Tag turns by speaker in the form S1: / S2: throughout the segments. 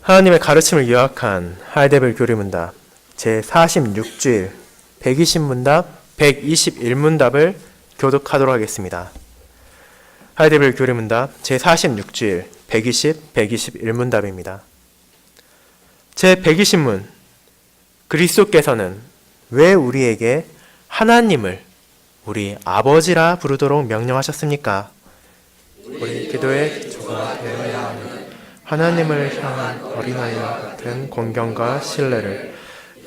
S1: 하나님의 가르침을 요약한 하이데벨 교리문답 제46주일 120문답 121문답을 교독하도록 하겠습니다. 하이데벨 교리문답 제46주일 121문답입니다. 제120문 그리스도께서는 왜 우리에게 하나님을 우리 아버지라 부르도록 명령하셨습니까? 우리 기도의 기초가 되어야 하는 하나님을 향한 어린아이와 같은 공경과 신뢰를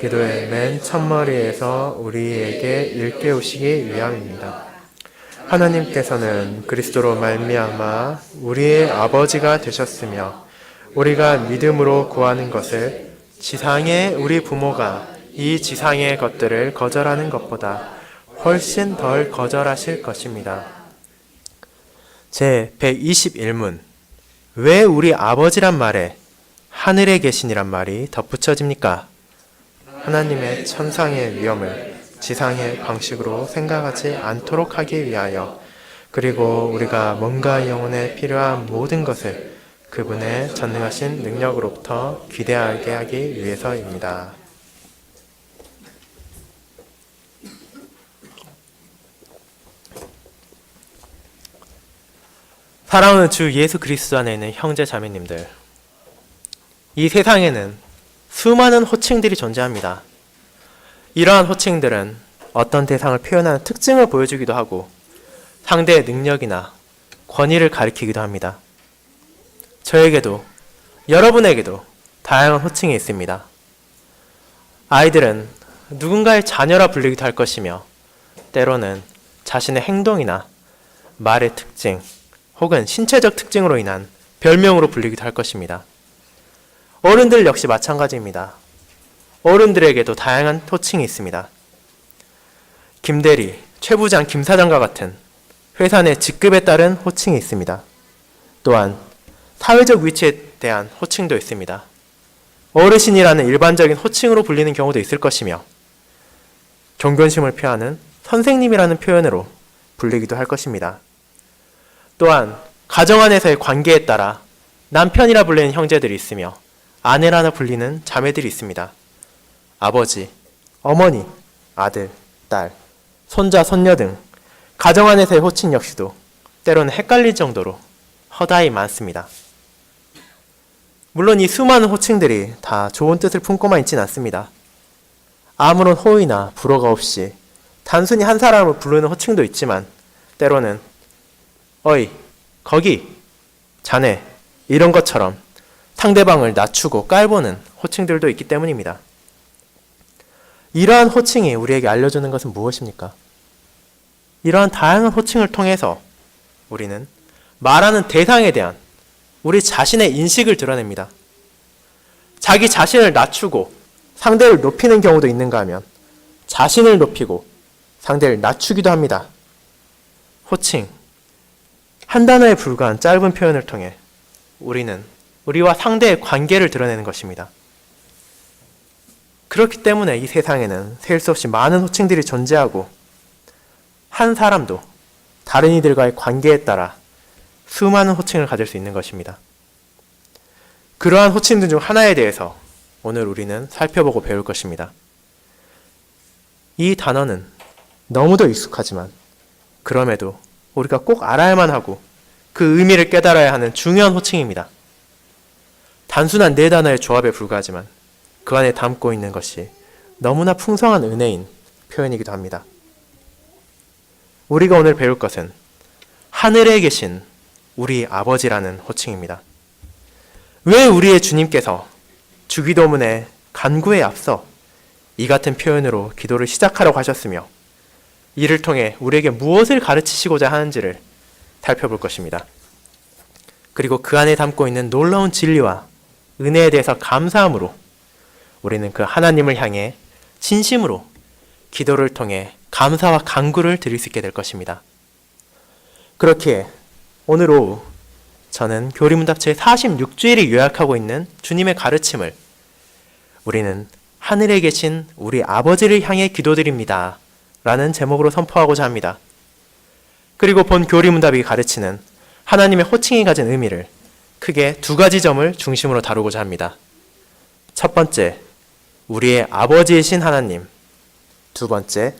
S1: 기도의 맨 첫머리에서 우리에게 일깨우시기 위함입니다. 하나님께서는 그리스도로 말미암아 우리의 아버지가 되셨으며 우리가 믿음으로 구하는 것을 지상의 우리 부모가 이 지상의 것들을 거절하는 것보다 훨씬 덜 거절하실 것입니다. 제121문 왜 우리 아버지란 말에 하늘에 계신이란 말이 덧붙여집니까? 하나님의 천상의 위엄을 지상의 방식으로 생각하지 않도록 하기 위하여 그리고 우리가 몸과 영혼에 필요한 모든 것을 그분의 전능하신 능력으로부터 기대하게 하기 위해서입니다. 사랑하는 주 예수 그리스도 안에 있는 형제 자매님들, 이 세상에는 수많은 호칭들이 존재합니다. 이러한 호칭들은 어떤 대상을 표현하는 특징을 보여주기도 하고 상대의 능력이나 권위를 가리키기도 합니다. 저에게도 여러분에게도 다양한 호칭이 있습니다. 아이들은 누군가의 자녀라 불리기도 할 것이며 때로는 자신의 행동이나 말의 특징 혹은 신체적 특징으로 인한 별명으로 불리기도 할 것입니다. 어른들 역시 마찬가지입니다. 어른들에게도 다양한 호칭이 있습니다. 김대리, 최부장, 김사장과 같은 회사 내 직급에 따른 호칭이 있습니다. 또한 사회적 위치에 대한 호칭도 있습니다. 어르신이라는 일반적인 호칭으로 불리는 경우도 있을 것이며 존경심을 표하는 선생님이라는 표현으로 불리기도 할 것입니다. 또한 가정 안에서의 관계에 따라 남편이라 불리는 형제들이 있으며 아내라나 불리는 자매들이 있습니다. 아버지, 어머니, 아들, 딸, 손자, 손녀 등 가정 안에서의 호칭 역시도 때로는 헷갈릴 정도로 허다히 많습니다. 물론 이 수많은 호칭들이 다 좋은 뜻을 품고만 있지는 않습니다. 아무런 호의나 불호가 없이 단순히 한 사람을 부르는 호칭도 있지만 때로는 어이, 거기, 자네 이런 것처럼 상대방을 낮추고 깔보는 호칭들도 있기 때문입니다. 이러한 호칭이 우리에게 알려주는 것은 무엇입니까? 이러한 다양한 호칭을 통해서 우리는 말하는 대상에 대한 우리 자신의 인식을 드러냅니다. 자기 자신을 낮추고 상대를 높이는 경우도 있는가 하면 자신을 높이고 상대를 낮추기도 합니다. 호칭, 한 단어에 불과한 짧은 표현을 통해 우리는 우리와 상대의 관계를 드러내는 것입니다. 그렇기 때문에 이 세상에는 셀 수 없이 많은 호칭들이 존재하고 한 사람도 다른 이들과의 관계에 따라 수많은 호칭을 가질 수 있는 것입니다. 그러한 호칭들 중 하나에 대해서 오늘 우리는 살펴보고 배울 것입니다. 이 단어는 너무도 익숙하지만 그럼에도 우리가 꼭 알아야만 하고 그 의미를 깨달아야 하는 중요한 호칭입니다. 단순한 네 단어의 조합에 불과하지만 그 안에 담고 있는 것이 너무나 풍성한 은혜인 표현이기도 합니다. 우리가 오늘 배울 것은 하늘에 계신 우리 아버지라는 호칭입니다. 왜 우리의 주님께서 주기도문의 간구에 앞서 이 같은 표현으로 기도를 시작하라고 하셨으며 이를 통해 우리에게 무엇을 가르치시고자 하는지를 살펴볼 것입니다. 그리고 그 안에 담고 있는 놀라운 진리와 은혜에 대해서 감사함으로 우리는 그 하나님을 향해 진심으로 기도를 통해 감사와 간구를 드릴 수 있게 될 것입니다. 그렇기에 오늘 오후 저는 교리문답 제46주일이 요약하고 있는 주님의 가르침을 우리는 하늘에 계신 우리 아버지를 향해 기도드립니다 라는 제목으로 선포하고자 합니다. 그리고 본 교리문답이 가르치는 하나님의 호칭이 가진 의미를 크게 두 가지 점을 중심으로 다루고자 합니다. 첫 번째, 우리의 아버지이신 하나님. 두 번째,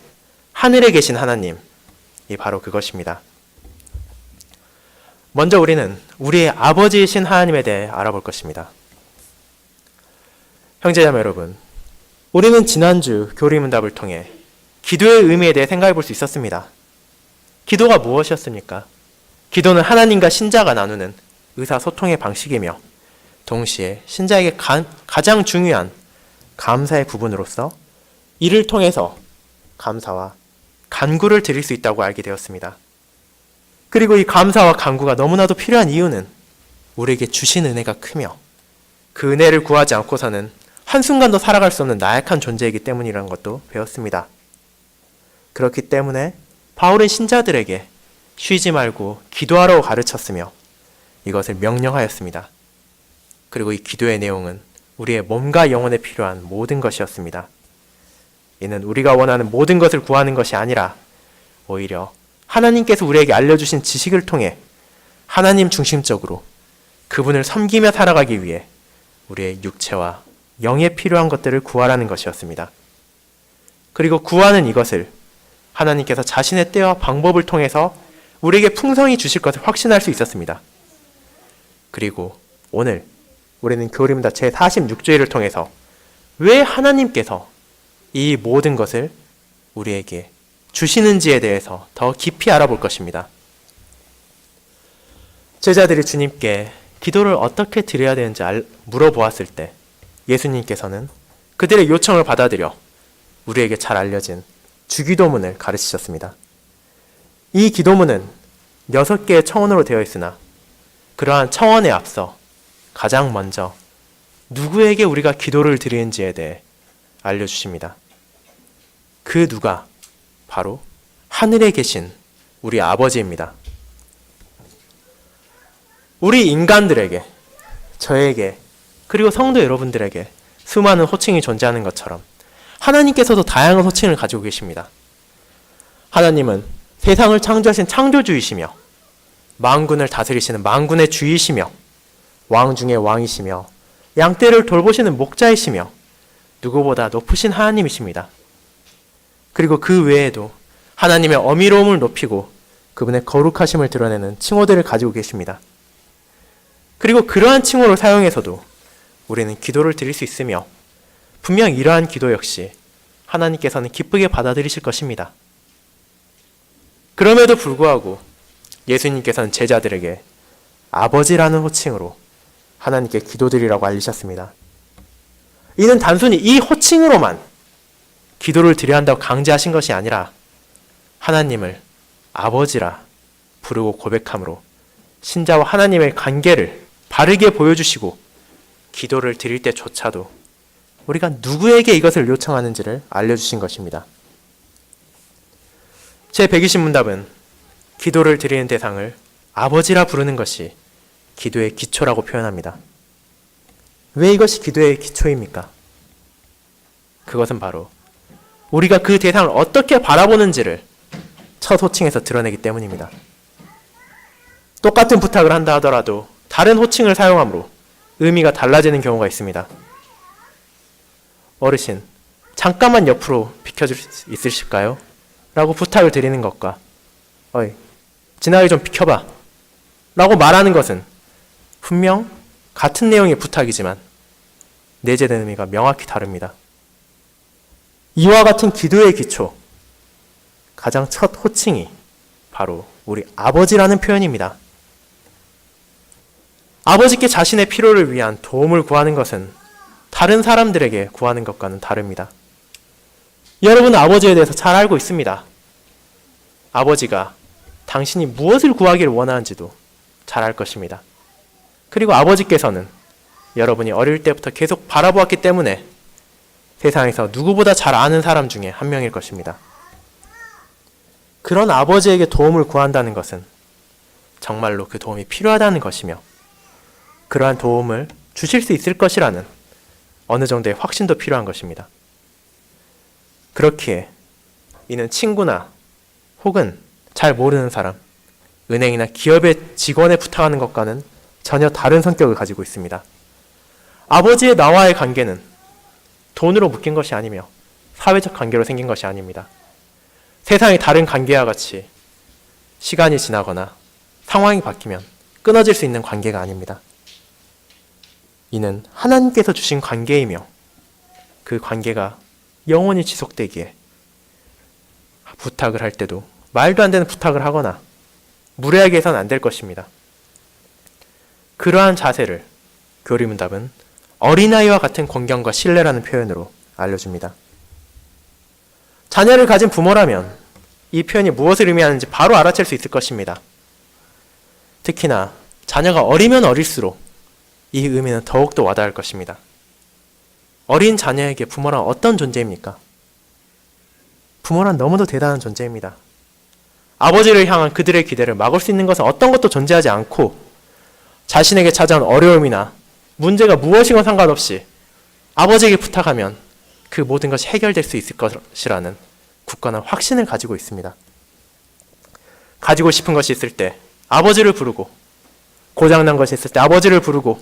S1: 하늘에 계신 하나님. 이 바로 그것입니다. 먼저 우리는 우리의 아버지이신 하나님에 대해 알아볼 것입니다. 형제자매 여러분, 우리는 지난주 교리문답을 통해 기도의 의미에 대해 생각해 볼 수 있었습니다. 기도가 무엇이었습니까? 기도는 하나님과 신자가 나누는 의사소통의 방식이며 동시에 신자에게 가장 중요한 감사의 부분으로서 이를 통해서 감사와 간구를 드릴 수 있다고 알게 되었습니다. 그리고 이 감사와 간구가 너무나도 필요한 이유는 우리에게 주신 은혜가 크며 그 은혜를 구하지 않고서는 한순간도 살아갈 수 없는 나약한 존재이기 때문이라는 것도 배웠습니다. 그렇기 때문에 바울은 신자들에게 쉬지 말고 기도하라고 가르쳤으며 이것을 명령하였습니다. 그리고 이 기도의 내용은 우리의 몸과 영혼에 필요한 모든 것이었습니다. 이는 우리가 원하는 모든 것을 구하는 것이 아니라 오히려 하나님께서 우리에게 알려주신 지식을 통해 하나님 중심적으로 그분을 섬기며 살아가기 위해 우리의 육체와 영에 필요한 것들을 구하라는 것이었습니다. 그리고 구하는 이것을 하나님께서 자신의 때와 방법을 통해서 우리에게 풍성히 주실 것을 확신할 수 있었습니다. 그리고 오늘 우리는 교리문답 제46주일을 통해서 왜 하나님께서 이 모든 것을 우리에게 주시는지에 대해서 더 깊이 알아볼 것입니다. 제자들이 주님께 기도를 어떻게 드려야 되는지 물어보았을 때 예수님께서는 그들의 요청을 받아들여 우리에게 잘 알려진 주기도문을 가르치셨습니다. 이 기도문은 6개의 청원으로 되어 있으나 그러한 청원에 앞서 가장 먼저 누구에게 우리가 기도를 드리는지에 대해 알려주십니다. 그 누가 바로 하늘에 계신 우리 아버지입니다. 우리 인간들에게, 저에게, 그리고 성도 여러분들에게 수많은 호칭이 존재하는 것처럼 하나님께서도 다양한 호칭을 가지고 계십니다. 하나님은 세상을 창조하신 창조주이시며 만군을 다스리시는 만군의 주이시며 왕 중의 왕이시며 양떼를 돌보시는 목자이시며 누구보다 높으신 하나님이십니다. 그리고 그 외에도 하나님의 어미로움을 높이고 그분의 거룩하심을 드러내는 칭호들을 가지고 계십니다. 그리고 그러한 칭호를 사용해서도 우리는 기도를 드릴 수 있으며 분명 이러한 기도 역시 하나님께서는 기쁘게 받아들이실 것입니다. 그럼에도 불구하고 예수님께서는 제자들에게 아버지라는 호칭으로 하나님께 기도드리라고 알리셨습니다. 이는 단순히 이 호칭으로만 기도를 드려야 한다고 강제하신 것이 아니라 하나님을 아버지라 부르고 고백함으로 신자와 하나님의 관계를 바르게 보여주시고 기도를 드릴 때조차도 우리가 누구에게 이것을 요청하는지를 알려주신 것입니다. 제120문답은 기도를 드리는 대상을 아버지라 부르는 것이 기도의 기초라고 표현합니다. 왜 이것이 기도의 기초입니까? 그것은 바로 우리가 그 대상을 어떻게 바라보는지를 첫 호칭에서 드러내기 때문입니다. 똑같은 부탁을 한다 하더라도 다른 호칭을 사용함으로 의미가 달라지는 경우가 있습니다. 어르신, 잠깐만 옆으로 비켜줄 수 있으실까요? 라고 부탁을 드리는 것과 어이, 지나가게 좀 비켜봐 라고 말하는 것은 분명 같은 내용의 부탁이지만 내재된 의미가 명확히 다릅니다. 이와 같은 기도의 기초, 가장 첫 호칭이 바로 우리 아버지라는 표현입니다. 아버지께 자신의 필요를 위한 도움을 구하는 것은 다른 사람들에게 구하는 것과는 다릅니다. 여러분은 아버지에 대해서 잘 알고 있습니다. 아버지가 당신이 무엇을 구하기를 원하는지도 잘 알 것입니다. 그리고 아버지께서는 여러분이 어릴 때부터 계속 바라보았기 때문에 세상에서 누구보다 잘 아는 사람 중에 한 명일 것입니다. 그런 아버지에게 도움을 구한다는 것은 정말로 그 도움이 필요하다는 것이며 그러한 도움을 주실 수 있을 것이라는 어느 정도의 확신도 필요한 것입니다. 그렇기에 이는 친구나 혹은 잘 모르는 사람, 은행이나 기업의 직원에 부탁하는 것과는 전혀 다른 성격을 가지고 있습니다. 아버지의 나와의 관계는 돈으로 묶인 것이 아니며 사회적 관계로 생긴 것이 아닙니다. 세상의 다른 관계와 같이 시간이 지나거나 상황이 바뀌면 끊어질 수 있는 관계가 아닙니다. 이는 하나님께서 주신 관계이며 그 관계가 영원히 지속되기에 부탁을 할 때도 말도 안 되는 부탁을 하거나 무례하게 해서는 안 될 것입니다. 그러한 자세를 교리문답은 어린아이와 같은 공경과 신뢰라는 표현으로 알려줍니다. 자녀를 가진 부모라면 이 표현이 무엇을 의미하는지 바로 알아챌 수 있을 것입니다. 특히나 자녀가 어리면 어릴수록 이 의미는 더욱더 와닿을 것입니다. 어린 자녀에게 부모란 어떤 존재입니까? 부모란 너무도 대단한 존재입니다. 아버지를 향한 그들의 기대를 막을 수 있는 것은 어떤 것도 존재하지 않고 자신에게 찾아온 어려움이나 문제가 무엇이건 상관없이 아버지에게 부탁하면 그 모든 것이 해결될 수 있을 것이라는 굳건한 확신을 가지고 있습니다. 가지고 싶은 것이 있을 때 아버지를 부르고, 고장난 것이 있을 때 아버지를 부르고,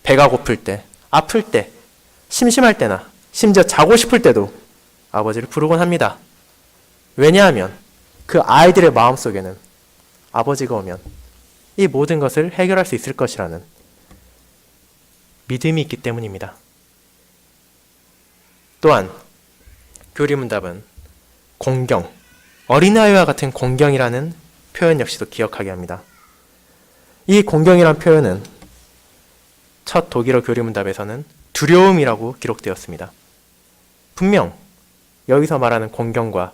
S1: 배가 고플 때, 아플 때, 심심할 때나 심지어 자고 싶을 때도 아버지를 부르곤 합니다. 왜냐하면 그 아이들의 마음속에는 아버지가 오면 이 모든 것을 해결할 수 있을 것이라는 믿음이 있기 때문입니다. 또한 교리문답은 공경, 어린아이와 같은 공경이라는 표현 역시도 기억하게 합니다. 이 공경이란 표현은 첫 독일어 교리문답에서는 두려움이라고 기록되었습니다. 분명 여기서 말하는 공경과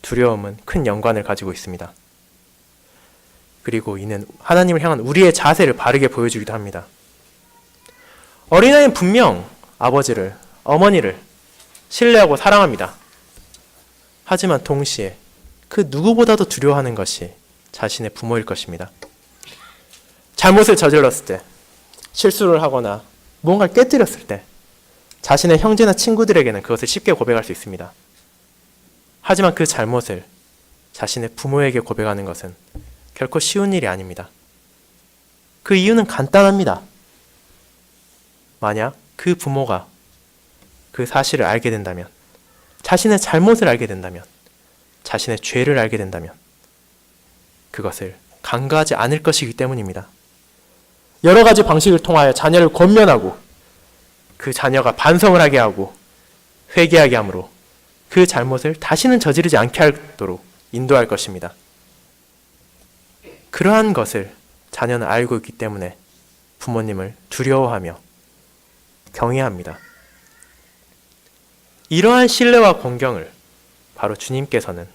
S1: 두려움은 큰 연관을 가지고 있습니다. 그리고 이는 하나님을 향한 우리의 자세를 바르게 보여주기도 합니다. 어린아이는 분명 아버지를, 어머니를 신뢰하고 사랑합니다. 하지만 동시에 그 누구보다도 두려워하는 것이 자신의 부모일 것입니다. 잘못을 저질렀을 때, 실수를 하거나 무언가를 깨뜨렸을 때 자신의 형제나 친구들에게는 그것을 쉽게 고백할 수 있습니다. 하지만 그 잘못을 자신의 부모에게 고백하는 것은 결코 쉬운 일이 아닙니다. 그 이유는 간단합니다. 만약 그 부모가 그 사실을 알게 된다면, 자신의 잘못을 알게 된다면, 자신의 죄를 알게 된다면 그것을 간과하지 않을 것이기 때문입니다. 여러 가지 방식을 통하여 자녀를 권면하고 그 자녀가 반성을 하게 하고 회개하게 하므로 그 잘못을 다시는 저지르지 않게 하도록 인도할 것입니다. 그러한 것을 자녀는 알고 있기 때문에 부모님을 두려워하며 경외합니다. 이러한 신뢰와 공경을 바로 주님께서는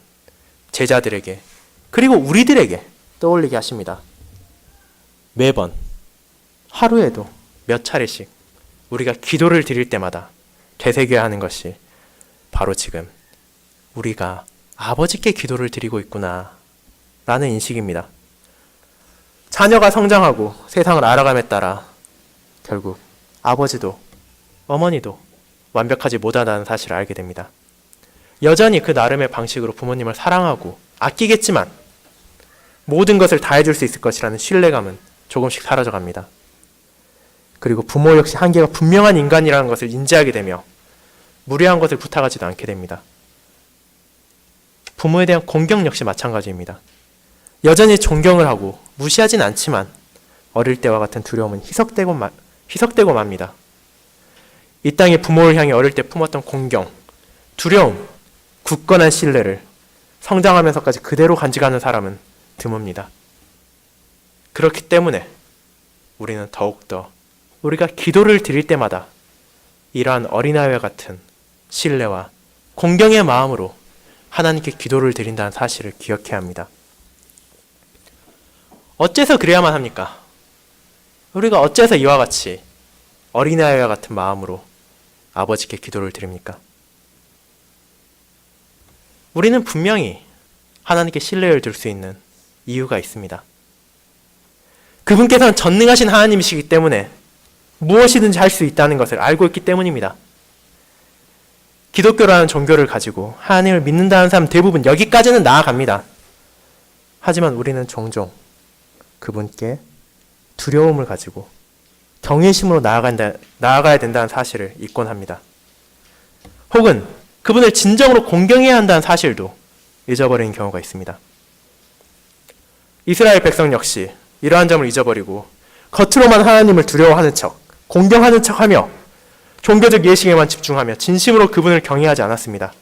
S1: 제자들에게 그리고 우리들에게 떠올리게 하십니다. 매번 하루에도 몇 차례씩 우리가 기도를 드릴 때마다 되새겨야 하는 것이 바로 지금 우리가 아버지께 기도를 드리고 있구나 라는 인식입니다. 자녀가 성장하고 세상을 알아감에 따라 결국 아버지도 어머니도 완벽하지 못하다는 사실을 알게 됩니다. 여전히 그 나름의 방식으로 부모님을 사랑하고 아끼겠지만 모든 것을 다 해줄 수 있을 것이라는 신뢰감은 조금씩 사라져 갑니다. 그리고 부모 역시 한계가 분명한 인간이라는 것을 인지하게 되며 무례한 것을 부탁하지도 않게 됩니다. 부모에 대한 공경 역시 마찬가지입니다. 여전히 존경을 하고 무시하진 않지만 어릴 때와 같은 두려움은 희석되고 맙니다. 이 땅의 부모를 향해 어릴 때 품었던 공경, 두려움, 굳건한 신뢰를 성장하면서까지 그대로 간직하는 사람은 드뭅니다. 그렇기 때문에 우리는 더욱더 우리가 기도를 드릴 때마다 이러한 어린아이와 같은 신뢰와 공경의 마음으로 하나님께 기도를 드린다는 사실을 기억해야 합니다. 어째서 그래야만 합니까? 우리가 어째서 이와 같이 어린아이와 같은 마음으로 아버지께 기도를 드립니까? 우리는 분명히 하나님께 신뢰를 둘 수 있는 이유가 있습니다. 그분께서는 전능하신 하나님이시기 때문에 무엇이든지 할 수 있다는 것을 알고 있기 때문입니다. 기독교라는 종교를 가지고 하나님을 믿는다는 사람 대부분 여기까지는 나아갑니다. 하지만 우리는 종종 그분께 두려움을 가지고 경외심으로 나아가야 된다는 사실을 잊곤 합니다. 혹은 그분을 진정으로 공경해야 한다는 사실도 잊어버리는 경우가 있습니다. 이스라엘 백성 역시 이러한 점을 잊어버리고 겉으로만 하나님을 두려워하는 척, 공경하는 척하며 종교적 예식에만 집중하며 진심으로 그분을 경외하지 않았습니다.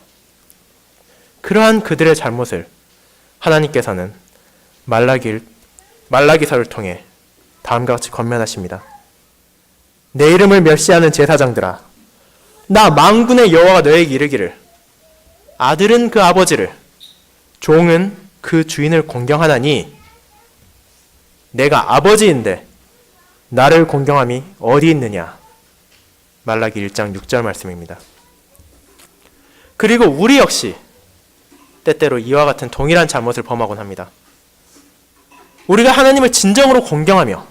S1: 그러한 그들의 잘못을 하나님께서는 말라기서를 통해 다음과 같이 권면하십니다. 내 이름을 멸시하는 제사장들아, 나 만군의 여호와가 너에게 이르기를 아들은 그 아버지를, 종은 그 주인을 공경하나니 내가 아버지인데 나를 공경함이 어디 있느냐. 말라기 1장 6절 말씀입니다. 그리고 우리 역시 때때로 이와 같은 동일한 잘못을 범하곤 합니다. 우리가 하나님을 진정으로 공경하며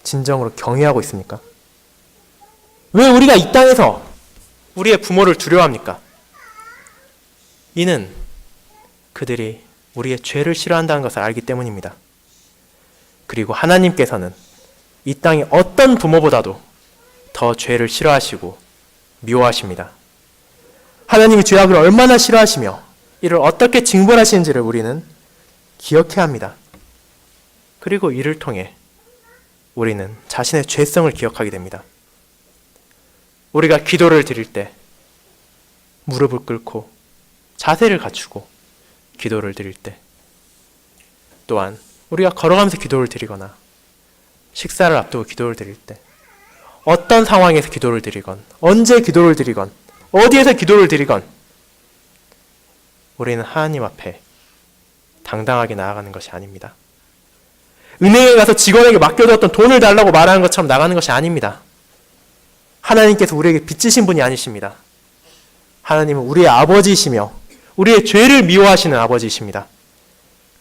S1: 진정으로 경외하고 있습니까? 왜 우리가 이 땅에서 우리의 부모를 두려워합니까? 이는 그들이 우리의 죄를 싫어한다는 것을 알기 때문입니다. 그리고 하나님께서는 이 땅의 어떤 부모보다도 더 죄를 싫어하시고 미워하십니다. 하나님이 죄악을 얼마나 싫어하시며 이를 어떻게 징벌하시는지를 우리는 기억해야 합니다. 그리고 이를 통해 우리는 자신의 죄성을 기억하게 됩니다. 우리가 기도를 드릴 때 무릎을 꿇고 자세를 갖추고 기도를 드릴 때, 또한 우리가 걸어가면서 기도를 드리거나 식사를 앞두고 기도를 드릴 때, 어떤 상황에서 기도를 드리건 언제 기도를 드리건 어디에서 기도를 드리건 우리는 하나님 앞에 당당하게 나아가는 것이 아닙니다. 은행에 가서 직원에게 맡겨뒀던 돈을 달라고 말하는 것처럼 나가는 것이 아닙니다. 하나님께서 우리에게 빚지신 분이 아니십니다. 하나님은 우리의 아버지이시며 우리의 죄를 미워하시는 아버지이십니다.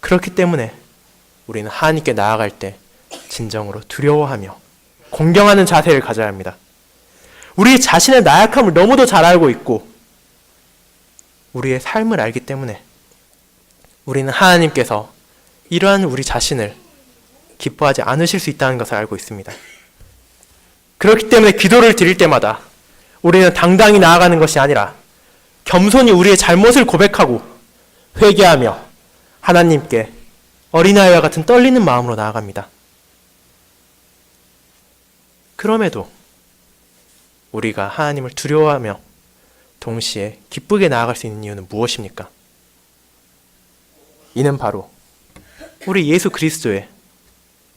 S1: 그렇기 때문에 우리는 하나님께 나아갈 때 진정으로 두려워하며 공경하는 자세를 가져야 합니다. 우리 자신의 나약함을 너무도 잘 알고 있고 우리의 삶을 알기 때문에 우리는 하나님께서 이러한 우리 자신을 기뻐하지 않으실 수 있다는 것을 알고 있습니다. 그렇기 때문에 기도를 드릴 때마다 우리는 당당히 나아가는 것이 아니라 겸손히 우리의 잘못을 고백하고 회개하며 하나님께 어린아이와 같은 떨리는 마음으로 나아갑니다. 그럼에도 우리가 하나님을 두려워하며 동시에 기쁘게 나아갈 수 있는 이유는 무엇입니까? 이는 바로 우리 예수 그리스도의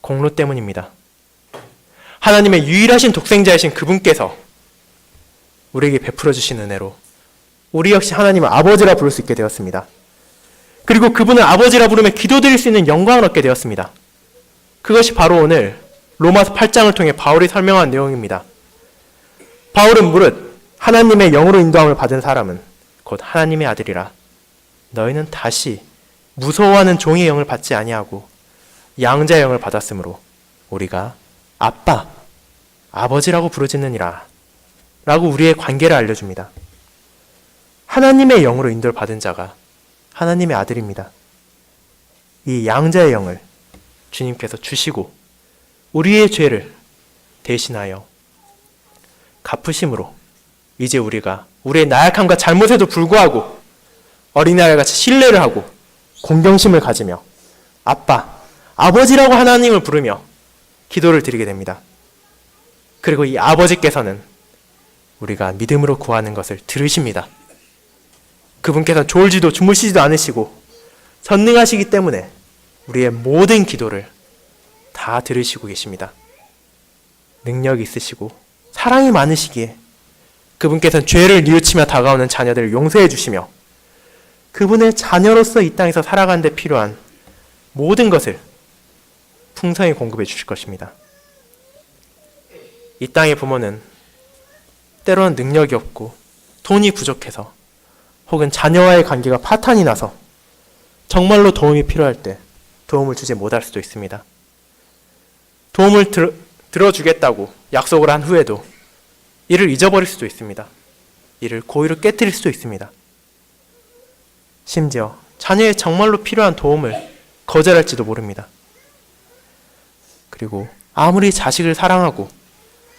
S1: 공로 때문입니다. 하나님의 유일하신 독생자이신 그분께서 우리에게 베풀어 주신 은혜로 우리 역시 하나님을 아버지라 부를 수 있게 되었습니다. 그리고 그분을 아버지라 부르며 기도드릴 수 있는 영광을 얻게 되었습니다. 그것이 바로 오늘 로마서 8장을 통해 바울이 설명한 내용입니다. 바울은 무릇 하나님의 영으로 인도함을 받은 사람은 곧 하나님의 아들이라 너희는 다시 무서워하는 종의 영을 받지 아니하고 양자의 영을 받았으므로 우리가 아빠, 아버지라고 부르짖느니라 라고 우리의 관계를 알려줍니다. 하나님의 영으로 인도를 받은 자가 하나님의 아들입니다. 이 양자의 영을 주님께서 주시고 우리의 죄를 대신하여 갚으심으로 이제 우리가 우리의 나약함과 잘못에도 불구하고 어린아이와 같이 신뢰를 하고 공경심을 가지며 아빠, 아버지라고 하나님을 부르며 기도를 드리게 됩니다. 그리고 이 아버지께서는 우리가 믿음으로 구하는 것을 들으십니다. 그분께서 졸지도 주무시지도 않으시고 전능하시기 때문에 우리의 모든 기도를 다 들으시고 계십니다. 능력이 있으시고 사랑이 많으시기에 그분께서는 죄를 뉘우치며 다가오는 자녀들을 용서해 주시며 그분의 자녀로서 이 땅에서 살아가는 데 필요한 모든 것을 풍성히 공급해 주실 것입니다. 이 땅의 부모는 때로는 능력이 없고 돈이 부족해서 혹은 자녀와의 관계가 파탄이 나서 정말로 도움이 필요할 때 도움을 주지 못할 수도 있습니다. 도움을 들어주겠다고 약속을 한 후에도 이를 잊어버릴 수도 있습니다. 이를 고의로 깨뜨릴 수도 있습니다. 심지어 자녀의 정말로 필요한 도움을 거절할지도 모릅니다. 그리고 아무리 자식을 사랑하고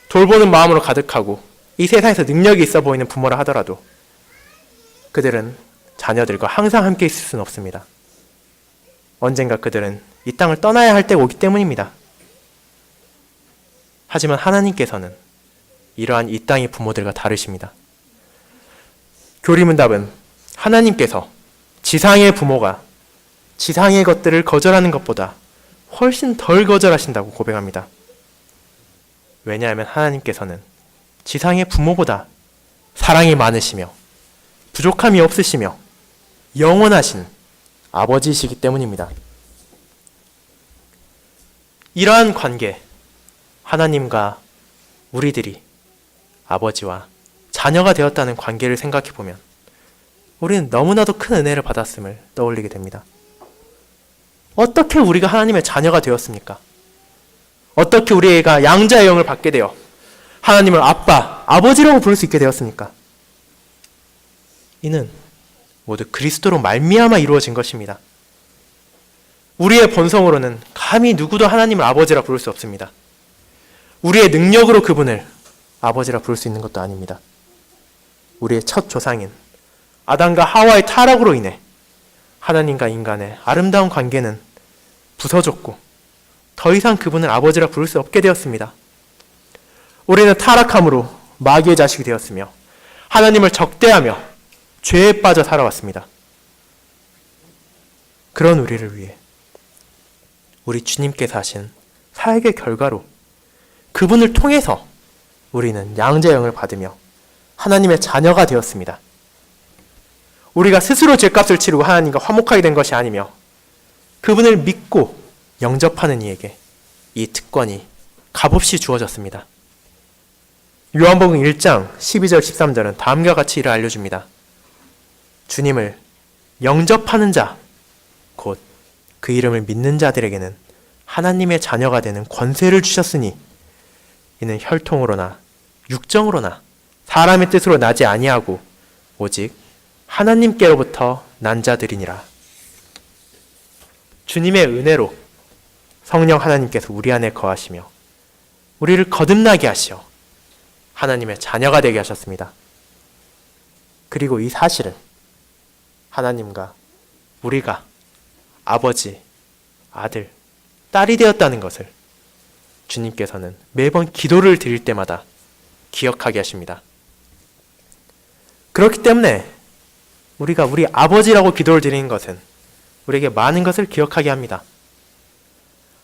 S1: 돌보는 마음으로 가득하고 이 세상에서 능력이 있어 보이는 부모라 하더라도 그들은 자녀들과 항상 함께 있을 수는 없습니다. 언젠가 그들은 이 땅을 떠나야 할 때가 오기 때문입니다. 하지만 하나님께서는 이러한 이 땅의 부모들과 다르십니다. 교리문답은 하나님께서 지상의 부모가 지상의 것들을 거절하는 것보다 훨씬 덜 거절하신다고 고백합니다. 왜냐하면 하나님께서는 지상의 부모보다 사랑이 많으시며 부족함이 없으시며 영원하신 아버지이시기 때문입니다. 이러한 관계, 하나님과 우리들이 아버지와 자녀가 되었다는 관계를 생각해 보면 우리는 너무나도 큰 은혜를 받았음을 떠올리게 됩니다. 어떻게 우리가 하나님의 자녀가 되었습니까? 어떻게 우리가 양자의 영을 받게 되어 하나님을 아빠, 아버지라고 부를 수 있게 되었습니까? 이는 모두 그리스도로 말미암아 이루어진 것입니다. 우리의 본성으로는 감히 누구도 하나님을 아버지라 부를 수 없습니다. 우리의 능력으로 그분을 아버지라 부를 수 있는 것도 아닙니다. 우리의 첫 조상인 아담과 하와의 타락으로 인해 하나님과 인간의 아름다운 관계는 부서졌고 더 이상 그분을 아버지라 부를 수 없게 되었습니다. 우리는 타락함으로 마귀의 자식이 되었으며 하나님을 적대하며 죄에 빠져 살아왔습니다. 그런 우리를 위해 우리 주님께서 하신 사역의 결과로 그분을 통해서 우리는 양자의 영을 받으며 하나님의 자녀가 되었습니다. 우리가 스스로 죄값을 치르고 하나님과 화목하게 된 것이 아니며 그분을 믿고 영접하는 이에게 이 특권이 값없이 주어졌습니다. 요한복음 1장 12절 13절은 다음과 같이 이를 알려줍니다. 주님을 영접하는 자, 곧 그 이름을 믿는 자들에게는 하나님의 자녀가 되는 권세를 주셨으니 이는 혈통으로나 육정으로나 사람의 뜻으로 나지 아니하고 오직 하나님께로부터 난 자들이니라. 주님의 은혜로 성령 하나님께서 우리 안에 거하시며 우리를 거듭나게 하시어 하나님의 자녀가 되게 하셨습니다. 그리고 이 사실은 하나님과 우리가 아버지, 아들, 딸이 되었다는 것을 주님께서는 매번 기도를 드릴 때마다 기억하게 하십니다. 그렇기 때문에 우리가 우리 아버지라고 기도를 드리는 것은 우리에게 많은 것을 기억하게 합니다.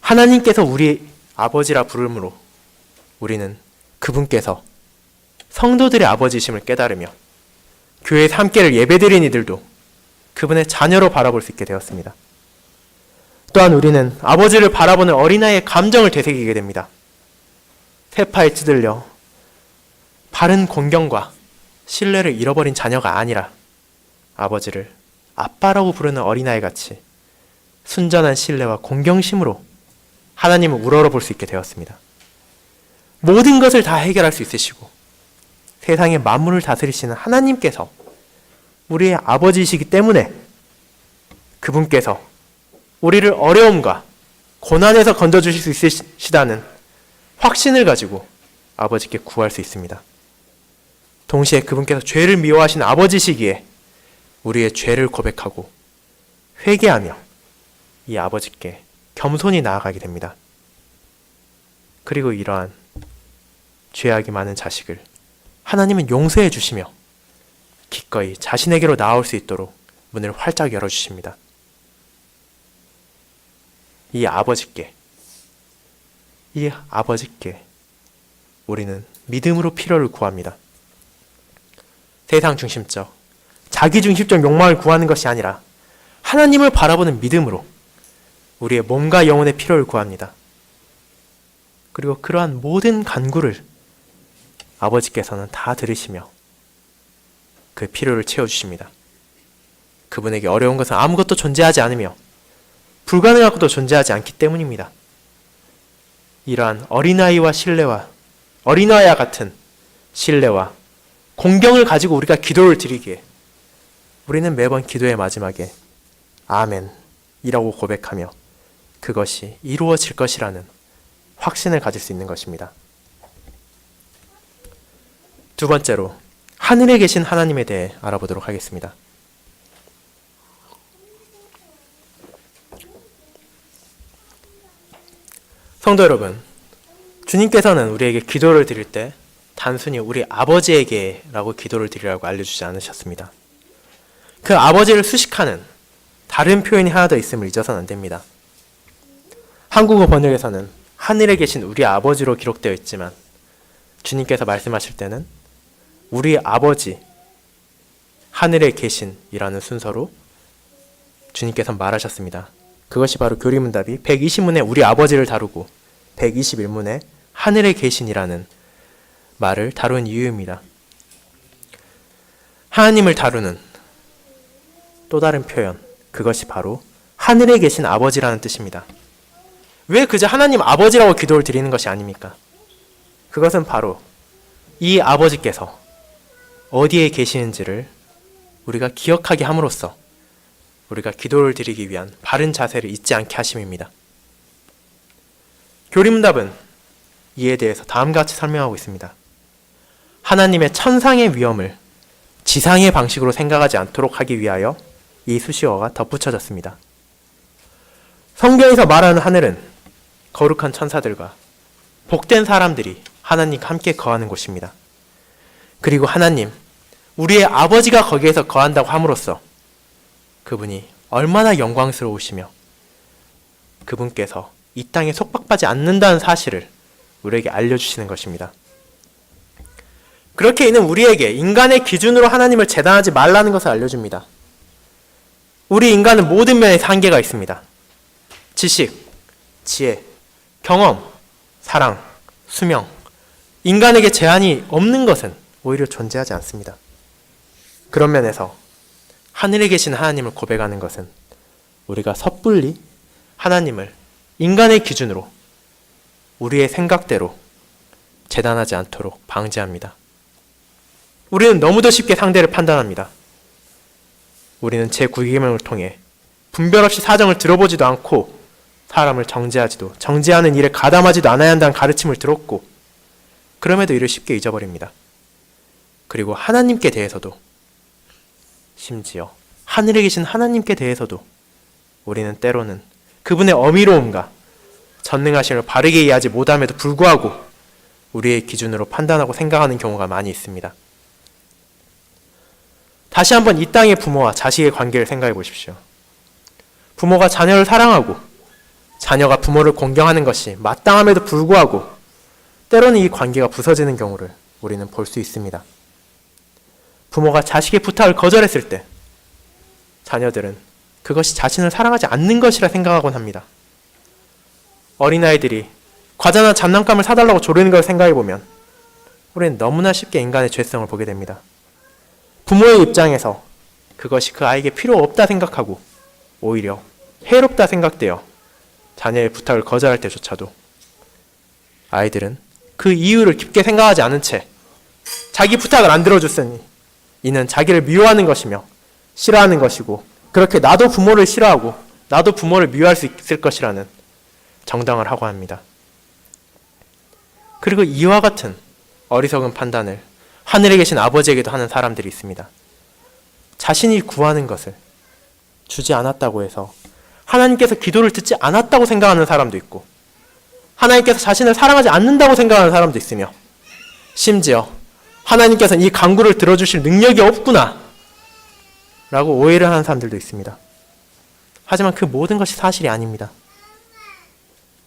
S1: 하나님께서 우리 아버지라 부름으로 우리는 그분께서 성도들의 아버지심을 깨달으며 교회에서 함께를 예배드린 이들도 그분의 자녀로 바라볼 수 있게 되었습니다. 또한 우리는 아버지를 바라보는 어린아이의 감정을 되새기게 됩니다. 세파에 찌들려 바른 공경과 신뢰를 잃어버린 자녀가 아니라 아버지를 아빠라고 부르는 어린아이같이 순전한 신뢰와 공경심으로 하나님을 우러러볼 수 있게 되었습니다. 모든 것을 다 해결할 수 있으시고 세상의 만물을 다스리시는 하나님께서 우리의 아버지이시기 때문에 그분께서 우리를 어려움과 고난에서 건져주실 수 있으시다는 확신을 가지고 아버지께 구할 수 있습니다. 동시에 그분께서 죄를 미워하시는 아버지시기에 우리의 죄를 고백하고 회개하며 이 아버지께 겸손히 나아가게 됩니다. 그리고 이러한 죄악이 많은 자식을 하나님은 용서해 주시며 기꺼이 자신에게로 나올 수 있도록 문을 활짝 열어주십니다. 이 아버지께 우리는 믿음으로 필요를 구합니다. 세상 중심적, 자기 중심적 욕망을 구하는 것이 아니라 하나님을 바라보는 믿음으로 우리의 몸과 영혼의 필요를 구합니다. 그리고 그러한 모든 간구를 아버지께서는 다 들으시며 그 필요를 채워주십니다. 그분에게 어려운 것은 아무것도 존재하지 않으며 불가능한 것도 존재하지 않기 때문입니다. 이러한 어린아이와 같은 신뢰와 공경을 가지고 우리가 기도를 드리기에 우리는 매번 기도의 마지막에 아멘이라고 고백하며 그것이 이루어질 것이라는 확신을 가질 수 있는 것입니다. 두 번째로 하늘에 계신 하나님에 대해 알아보도록 하겠습니다. 성도 여러분, 주님께서는 우리에게 기도를 드릴 때 단순히 우리 아버지에게 라고 기도를 드리라고 알려주지 않으셨습니다. 그 아버지를 수식하는 다른 표현이 하나 더 있음을 잊어서는 안 됩니다. 한국어 번역에서는 하늘에 계신 우리 아버지로 기록되어 있지만 주님께서 말씀하실 때는 우리 아버지, 하늘에 계신이라는 순서로 주님께서 말하셨습니다. 그것이 바로 교리문답이 120문에 우리 아버지를 다루고 121문에 하늘에 계신이라는 말을 다룬 이유입니다. 하나님을 다루는 또 다른 표현, 그것이 바로 하늘에 계신 아버지라는 뜻입니다. 왜 그저 하나님 아버지라고 기도를 드리는 것이 아닙니까? 그것은 바로 이 아버지께서 어디에 계시는지를 우리가 기억하게 함으로써 우리가 기도를 드리기 위한 바른 자세를 잊지 않게 하심입니다. 교리문답은 이에 대해서 다음과 같이 설명하고 있습니다. 하나님의 천상의 위엄을 지상의 방식으로 생각하지 않도록 하기 위하여 이 수식어가 덧붙여졌습니다. 성경에서 말하는 하늘은 거룩한 천사들과 복된 사람들이 하나님과 함께 거하는 곳입니다. 그리고 하나님, 우리의 아버지가 거기에서 거한다고 함으로써 그분이 얼마나 영광스러우시며 그분께서 이 땅에 속박하지 않는다는 사실을 우리에게 알려주시는 것입니다. 그렇게 이는 우리에게 인간의 기준으로 하나님을 재단하지 말라는 것을 알려줍니다. 우리 인간은 모든 면에 한계가 있습니다. 지식, 지혜, 경험, 사랑, 수명, 인간에게 제한이 없는 것은 오히려 존재하지 않습니다. 그런 면에서 하늘에 계신 하나님을 고백하는 것은 우리가 섣불리 하나님을 인간의 기준으로 우리의 생각대로 재단하지 않도록 방지합니다. 우리는 너무도 쉽게 상대를 판단합니다. 우리는 제9계명을 통해 분별 없이 사정을 들어보지도 않고 사람을 정죄하는 일에 가담하지도 않아야 한다는 가르침을 들었고 그럼에도 이를 쉽게 잊어버립니다. 그리고 하나님께 대해서도 심지어 하늘에 계신 하나님께 대해서도 우리는 때로는 그분의 어미로움과 전능하심을 바르게 이해하지 못함에도 불구하고 우리의 기준으로 판단하고 생각하는 경우가 많이 있습니다. 다시 한번 이 땅의 부모와 자식의 관계를 생각해 보십시오. 부모가 자녀를 사랑하고 자녀가 부모를 공경하는 것이 마땅함에도 불구하고 때로는 이 관계가 부서지는 경우를 우리는 볼 수 있습니다. 부모가 자식의 부탁을 거절했을 때 자녀들은 그것이 자신을 사랑하지 않는 것이라 생각하곤 합니다. 어린아이들이 과자나 장난감을 사달라고 조르는 걸 생각해보면 우리는 너무나 쉽게 인간의 죄성을 보게 됩니다. 부모의 입장에서 그것이 그 아이에게 필요 없다 생각하고 오히려 해롭다 생각되어 자녀의 부탁을 거절할 때조차도 아이들은 그 이유를 깊게 생각하지 않은 채 자기 부탁을 안 들어줬으니 이는 자기를 미워하는 것이며 싫어하는 것이고 그렇게 나도 부모를 싫어하고 나도 부모를 미워할 수 있을 것이라는 정당을 하고 합니다. 그리고 이와 같은 어리석은 판단을 하늘에 계신 아버지에게도 하는 사람들이 있습니다. 자신이 구하는 것을 주지 않았다고 해서 하나님께서 기도를 듣지 않았다고 생각하는 사람도 있고 하나님께서 자신을 사랑하지 않는다고 생각하는 사람도 있으며 심지어 하나님께서는 이 간구를 들어주실 능력이 없구나 라고 오해를 하는 사람들도 있습니다. 하지만 그 모든 것이 사실이 아닙니다.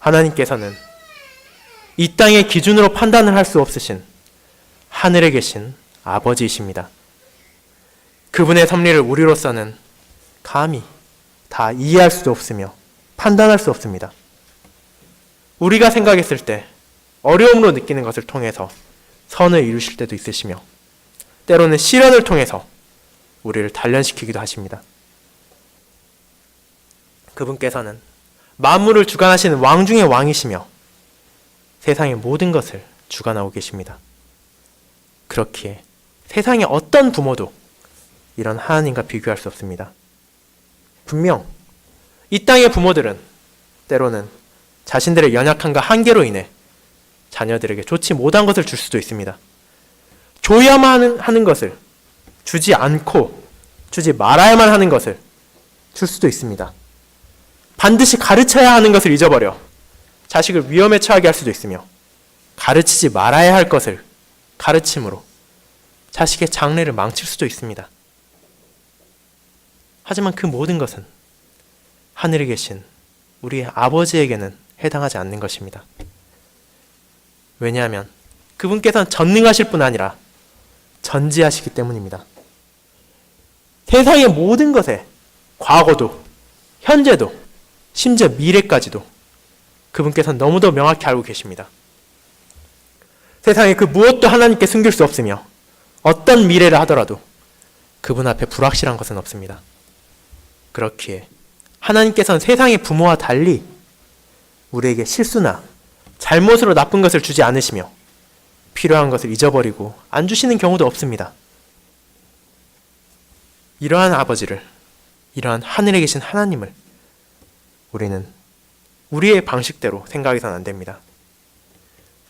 S1: 하나님께서는 이 땅의 기준으로 판단을 할 수 없으신 하늘에 계신 아버지이십니다. 그분의 섭리를 우리로서는 감히 다 이해할 수도 없으며 판단할 수 없습니다. 우리가 생각했을 때 어려움으로 느끼는 것을 통해서 선을 이루실 때도 있으시며 때로는 시련을 통해서 우리를 단련시키기도 하십니다. 그분께서는 만물을 주관하시는 왕 중의 왕이시며 세상의 모든 것을 주관하고 계십니다. 그렇기에 세상의 어떤 부모도 이런 하나님과 비교할 수 없습니다. 분명 이 땅의 부모들은 때로는 자신들의 연약함과 한계로 인해 자녀들에게 좋지 못한 것을 줄 수도 있습니다. 줘야만 하는 것을 주지 않고 주지 말아야만 하는 것을 줄 수도 있습니다. 반드시 가르쳐야 하는 것을 잊어버려 자식을 위험에 처하게 할 수도 있으며, 가르치지 말아야 할 것을 가르침으로 자식의 장래를 망칠 수도 있습니다. 하지만 그 모든 것은 하늘에 계신 우리의 아버지에게는 해당하지 않는 것입니다. 왜냐하면 그분께서는 전능하실 뿐 아니라 전지하시기 때문입니다. 세상의 모든 것에, 과거도, 현재도, 심지어 미래까지도 그분께서는 너무도 명확히 알고 계십니다. 세상에 그 무엇도 하나님께 숨길 수 없으며 어떤 미래를 하더라도 그분 앞에 불확실한 것은 없습니다. 그렇기에 하나님께서는 세상의 부모와 달리 우리에게 실수나 잘못으로 나쁜 것을 주지 않으시며 필요한 것을 잊어버리고 안 주시는 경우도 없습니다. 이러한 아버지를, 이러한 하늘에 계신 하나님을 우리는 우리의 방식대로 생각해서는 안 됩니다.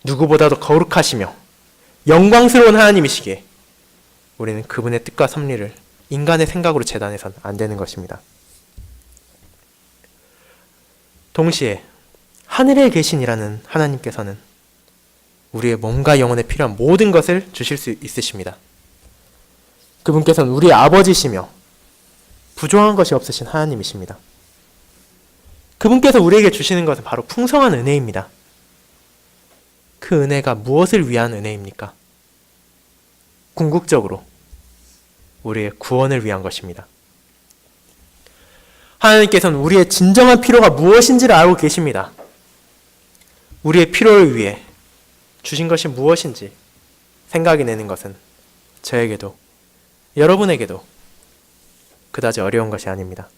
S1: 누구보다도 거룩하시며 영광스러운 하나님이시기에 우리는 그분의 뜻과 섭리를 인간의 생각으로 재단해서는 안 되는 것입니다. 동시에 하늘에 계신이라는 하나님께서는 우리의 몸과 영혼에 필요한 모든 것을 주실 수 있으십니다. 그분께서는 우리의 아버지시며 부족한 것이 없으신 하나님이십니다. 그분께서 우리에게 주시는 것은 바로 풍성한 은혜입니다. 그 은혜가 무엇을 위한 은혜입니까? 궁극적으로 우리의 구원을 위한 것입니다. 하나님께서는 우리의 진정한 필요가 무엇인지를 알고 계십니다. 우리의 필요를 위해 주신 것이 무엇인지 생각이 내는 것은 저에게도 여러분에게도 그다지 어려운 것이 아닙니다.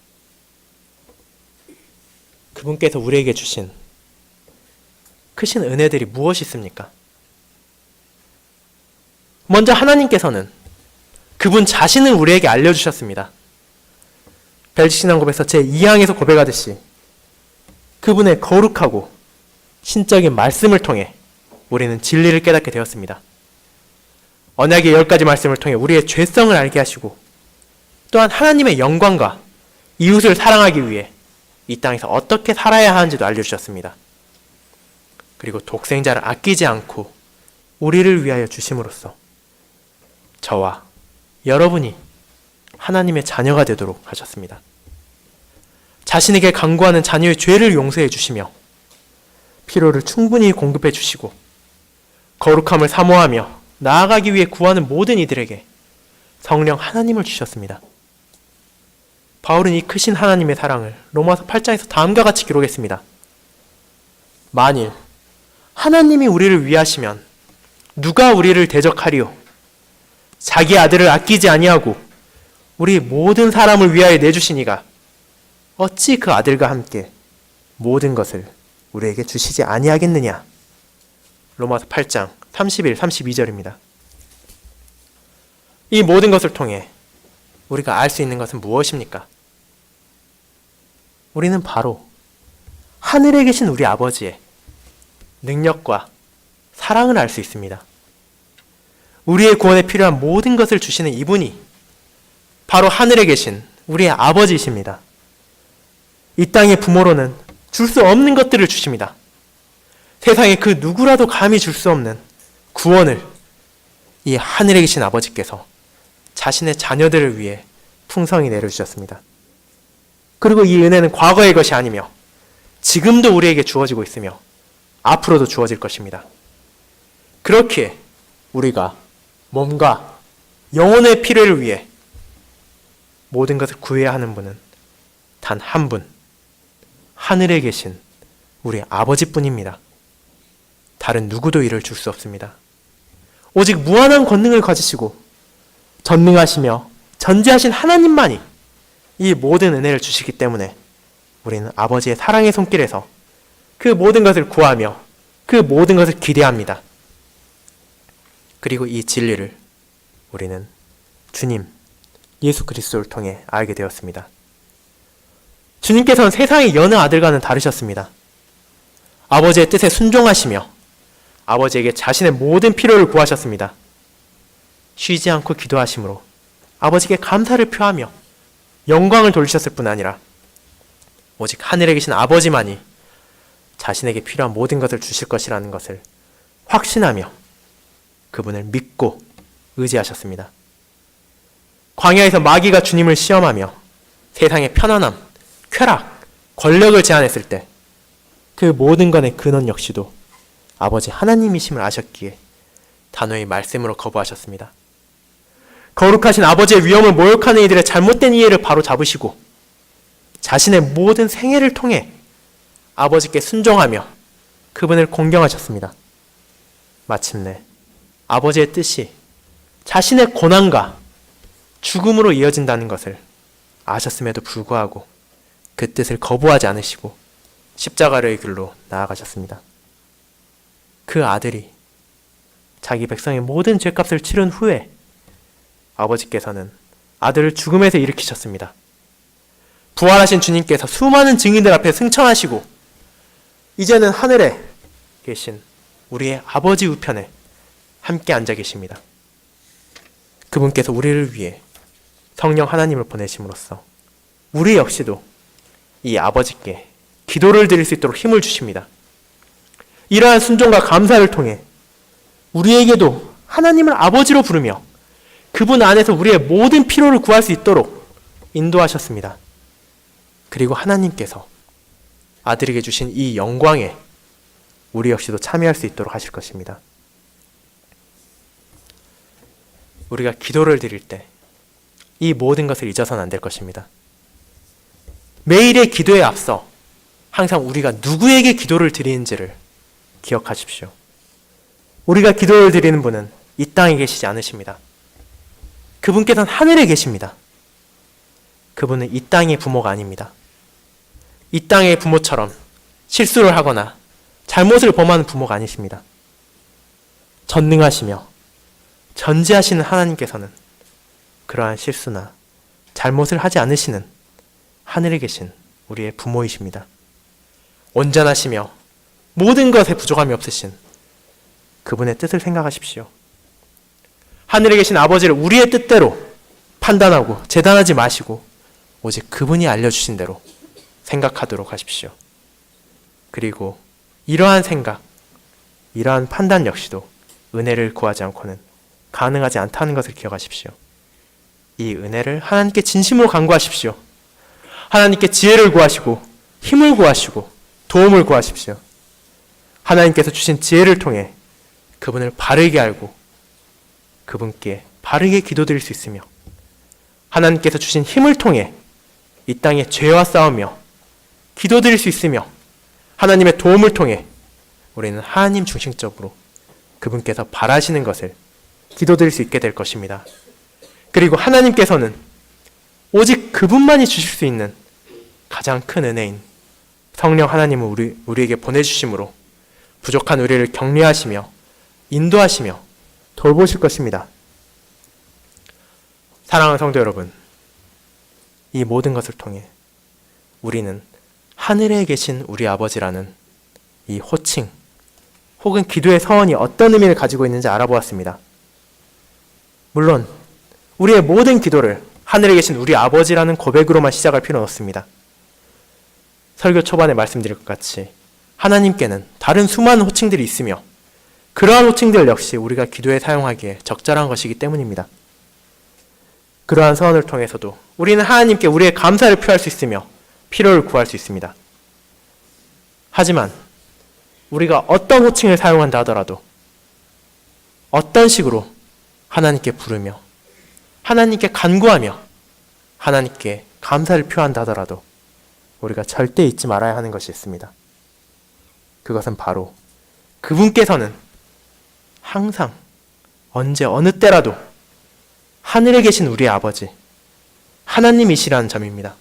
S1: 그분께서 우리에게 주신 크신 은혜들이 무엇이 있습니까? 먼저 하나님께서는 그분 자신을 우리에게 알려주셨습니다. 벨기신앙고백서 제2항에서 고백하듯이 그분의 거룩하고 신적인 말씀을 통해 우리는 진리를 깨닫게 되었습니다. 언약의 10가지 말씀을 통해 우리의 죄성을 알게 하시고 또한 하나님의 영광과 이웃을 사랑하기 위해 이 땅에서 어떻게 살아야 하는지도 알려주셨습니다. 그리고 독생자를 아끼지 않고 우리를 위하여 주심으로써 저와 여러분이 하나님의 자녀가 되도록 하셨습니다. 자신에게 간구하는 자녀의 죄를 용서해 주시며 필요를 충분히 공급해 주시고 거룩함을 사모하며 나아가기 위해 구하는 모든 이들에게 성령 하나님을 주셨습니다. 바울은 이 크신 하나님의 사랑을 로마서 8장에서 다음과 같이 기록했습니다. 만일 하나님이 우리를 위하시면 누가 우리를 대적하리요? 자기 아들을 아끼지 아니하고 우리 모든 사람을 위하여 내주시니가 어찌 그 아들과 함께 모든 것을 우리에게 주시지 아니하겠느냐? 로마서 8장 31, 32절입니다. 이 모든 것을 통해 우리가 알 수 있는 것은 무엇입니까? 우리는 바로 하늘에 계신 우리 아버지의 능력과 사랑을 알 수 있습니다. 우리의 구원에 필요한 모든 것을 주시는 이분이 바로 하늘에 계신 우리의 아버지이십니다. 이 땅의 부모로는 줄 수 없는 것들을 주십니다. 세상에 그 누구라도 감히 줄 수 없는 구원을 이 하늘에 계신 아버지께서 자신의 자녀들을 위해 풍성히 내려주셨습니다. 그리고 이 은혜는 과거의 것이 아니며 지금도 우리에게 주어지고 있으며 앞으로도 주어질 것입니다. 그렇기에 우리가 몸과 영혼의 필요를 위해 모든 것을 구해야 하는 분은 단 한 분, 하늘에 계신 우리 아버지뿐입니다. 다른 누구도 이를 줄 수 없습니다. 오직 무한한 권능을 가지시고 전능하시며 전지하신 하나님만이 이 모든 은혜를 주시기 때문에 우리는 아버지의 사랑의 손길에서 그 모든 것을 구하며 그 모든 것을 기대합니다. 그리고 이 진리를 우리는 주님 예수 그리스도를 통해 알게 되었습니다. 주님께서는 세상의 여느 아들과는 다르셨습니다. 아버지의 뜻에 순종하시며 아버지에게 자신의 모든 필요를 구하셨습니다. 쉬지 않고 기도하심으로 아버지께 감사를 표하며 영광을 돌리셨을 뿐 아니라 오직 하늘에 계신 아버지만이 자신에게 필요한 모든 것을 주실 것이라는 것을 확신하며 그분을 믿고 의지하셨습니다. 광야에서 마귀가 주님을 시험하며 세상의 편안함, 쾌락, 권력을 제안했을 때 그 모든 것의 근원 역시도 아버지 하나님이심을 아셨기에 단호히 말씀으로 거부하셨습니다. 거룩하신 아버지의 위엄을 모욕하는 이들의 잘못된 이해를 바로 잡으시고 자신의 모든 생애를 통해 아버지께 순종하며 그분을 공경하셨습니다. 마침내 아버지의 뜻이 자신의 고난과 죽음으로 이어진다는 것을 아셨음에도 불구하고 그 뜻을 거부하지 않으시고 십자가의 길로 나아가셨습니다. 그 아들이 자기 백성의 모든 죄값을 치른 후에 아버지께서는 아들을 죽음에서 일으키셨습니다. 부활하신 주님께서 수많은 증인들 앞에 승천하시고 이제는 하늘에 계신 우리의 아버지 우편에 함께 앉아 계십니다. 그분께서 우리를 위해 성령 하나님을 보내심으로써 우리 역시도 이 아버지께 기도를 드릴 수 있도록 힘을 주십니다. 이러한 순종과 감사를 통해 우리에게도 하나님을 아버지로 부르며 그분 안에서 우리의 모든 필요를 구할 수 있도록 인도하셨습니다. 그리고 하나님께서 아들에게 주신 이 영광에 우리 역시도 참여할 수 있도록 하실 것입니다. 우리가 기도를 드릴 때 이 모든 것을 잊어서는 안 될 것입니다. 매일의 기도에 앞서 항상 우리가 누구에게 기도를 드리는지를 기억하십시오. 우리가 기도를 드리는 분은 이 땅에 계시지 않으십니다. 그분께서는 하늘에 계십니다. 그분은 이 땅의 부모가 아닙니다. 이 땅의 부모처럼 실수를 하거나 잘못을 범하는 부모가 아니십니다. 전능하시며 전지하시는 하나님께서는 그러한 실수나 잘못을 하지 않으시는 하늘에 계신 우리의 부모이십니다. 온전하시며 모든 것에 부족함이 없으신 그분의 뜻을 생각하십시오. 하늘에 계신 아버지를 우리의 뜻대로 판단하고 재단하지 마시고 오직 그분이 알려주신 대로 생각하도록 하십시오. 그리고 이러한 생각, 이러한 판단 역시도 은혜를 구하지 않고는 가능하지 않다는 것을 기억하십시오. 이 은혜를 하나님께 진심으로 간구하십시오. 하나님께 지혜를 구하시고 힘을 구하시고 도움을 구하십시오. 하나님께서 주신 지혜를 통해 그분을 바르게 알고 그분께 바르게 기도드릴 수 있으며 하나님께서 주신 힘을 통해 이 땅에 죄와 싸우며 기도드릴 수 있으며 하나님의 도움을 통해 우리는 하나님 중심적으로 그분께서 바라시는 것을 기도드릴 수 있게 될 것입니다. 그리고 하나님께서는 오직 그분만이 주실 수 있는 가장 큰 은혜인 성령 하나님을 우리에게 보내주심으로 부족한 우리를 격려하시며 인도하시며 돌보실 것입니다. 사랑하는 성도 여러분, 이 모든 것을 통해 우리는 하늘에 계신 우리 아버지라는 이 호칭 혹은 기도의 서원이 어떤 의미를 가지고 있는지 알아보았습니다. 물론 우리의 모든 기도를 하늘에 계신 우리 아버지라는 고백으로만 시작할 필요는 없습니다. 설교 초반에 말씀드릴 것 같이 하나님께는 다른 수많은 호칭들이 있으며 그러한 호칭들 역시 우리가 기도에 사용하기에 적절한 것이기 때문입니다. 그러한 서원을 통해서도 우리는 하나님께 우리의 감사를 표할 수 있으며 필요를 구할 수 있습니다. 하지만 우리가 어떤 호칭을 사용한다 하더라도 어떤 식으로 하나님께 부르며 하나님께 간구하며 하나님께 감사를 표한다 하더라도 우리가 절대 잊지 말아야 하는 것이 있습니다. 그것은 바로 그분께서는 항상 언제 어느 때라도 하늘에 계신 우리의 아버지 하나님이시라는 점입니다.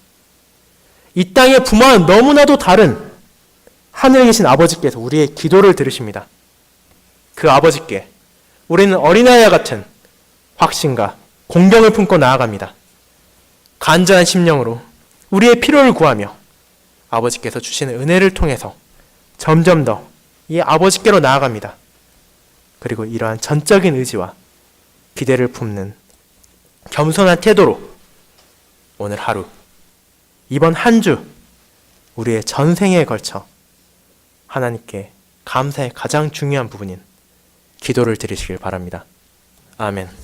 S1: 이 땅의 부모와는 너무나도 다른 하늘에 계신 아버지께서 우리의 기도를 들으십니다. 그 아버지께 우리는 어린아이와 같은 확신과 공경을 품고 나아갑니다. 간절한 심령으로 우리의 필요를 구하며 아버지께서 주시는 은혜를 통해서 점점 더 이 아버지께로 나아갑니다. 그리고 이러한 전적인 의지와 기대를 품는 겸손한 태도로 오늘 하루, 이번 한 주, 우리의 전생에 걸쳐 하나님께 감사의 가장 중요한 부분인 기도를 드리시길 바랍니다. 아멘.